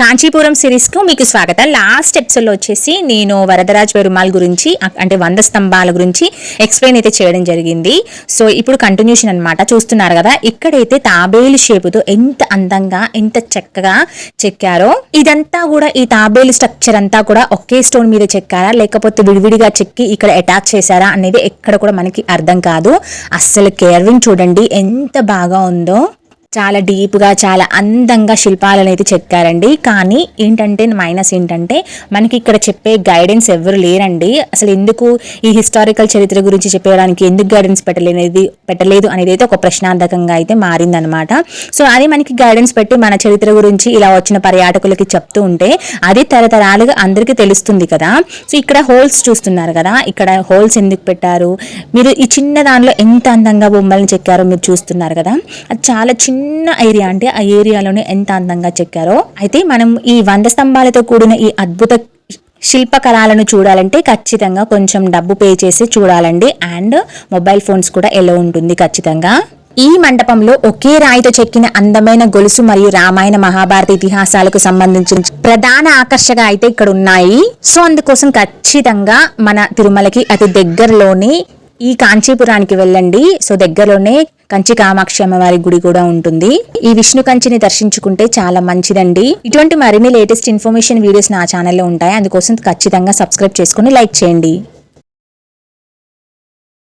కాంచీపురం సిరీస్కు మీకు స్వాగతం. లాస్ట్ ఎపిసోడ్లో వచ్చేసి నేను వరదరాజ్ పెరుమాళ్ గురించి అంటే 100 స్తంభాల గురించి ఎక్స్ప్లెయిన్ అయితే చేయడం జరిగింది. సో ఇప్పుడు కంటిన్యూషన్ అనమాట. చూస్తున్నారు కదా, ఇక్కడైతే తాబేలు షేపుతో ఎంత అందంగా ఎంత చక్కగా చెక్కారో. ఇదంతా కూడా ఈ తాబేలు స్ట్రక్చర్ అంతా కూడా ఒకే స్టోన్ మీద చెక్కారా లేకపోతే విడివిడిగా చెక్కి ఇక్కడ అటాచ్ చేశారా అనేది ఎక్కడ కూడా మనకి అర్థం కాదు. అస్సలు కేర్వింగ్ చూడండి ఎంత బాగా ఉందో. చాలా డీప్గా చాలా అందంగా శిల్పాలను అయితే చెక్కారండి. కానీ ఏంటంటే మైనస్ ఏంటంటే మనకి ఇక్కడ చెప్పే గైడెన్స్ ఎవరు లేరండి. అసలు ఎందుకు ఈ హిస్టారికల్ చరిత్ర గురించి చెప్పడానికి ఎందుకు గైడెన్స్ పెట్టలేదు అనేది అయితే ఒక ప్రశ్నార్థకంగా అయితే మారిందనమాట. సో అది మనకి గైడెన్స్ పెట్టి మన చరిత్ర గురించి ఇలా వచ్చిన పర్యాటకులకి చెప్తూ ఉంటే అది తరతరాలుగా అందరికీ తెలుస్తుంది కదా. సో ఇక్కడ హోల్స్ చూస్తున్నారు కదా, ఇక్కడ హోల్స్ ఎందుకు పెట్టారు, మీరు ఈ చిన్న దానిలో ఎంత అందంగా బొమ్మలను చెక్కారో మీరు చూస్తున్నారు కదా. అది చాలా చిన్న ఏరియా, అంటే ఆ ఏరియాలోనే ఎంత అందంగా చెక్కారో. అయితే మనం ఈ 100 స్తంభాలతో కూడిన ఈ అద్భుత శిల్పకళలను చూడాలంటే ఖచ్చితంగా కొంచెం డబ్బు పే చేసి చూడాలండి. అండ్ మొబైల్ ఫోన్స్ కూడా ఎలా ఉంటుంది ఖచ్చితంగా. ఈ మండపంలో ఒకే రాయితో చెక్కిన అందమైన గొలుసు మరియు రామాయణ మహాభారత ఇతిహాసాలకు సంబంధించిన ప్రధాన ఆకర్షగా అయితే ఇక్కడ ఉన్నాయి. సో అందుకోసం ఖచ్చితంగా మన తిరుమలకి అతి దగ్గరలోనే ఈ కాంచీపురానికి వెళ్ళండి. సో దగ్గరలోనే కంచి కామాక్షి అమ్మవారి గుడి కూడా ఉంటుంది. ఈ విష్ణు కంచిని దర్శించుకుంటే చాలా మంచిదండి. ఇటువంటి మరిన్ని లేటెస్ట్ ఇన్ఫర్మేషన్ వీడియోస్ నా ఛానల్లో ఉంటాయి. అందుకోసం ఖచ్చితంగా సబ్స్క్రైబ్ చేసుకుని లైక్ చేయండి.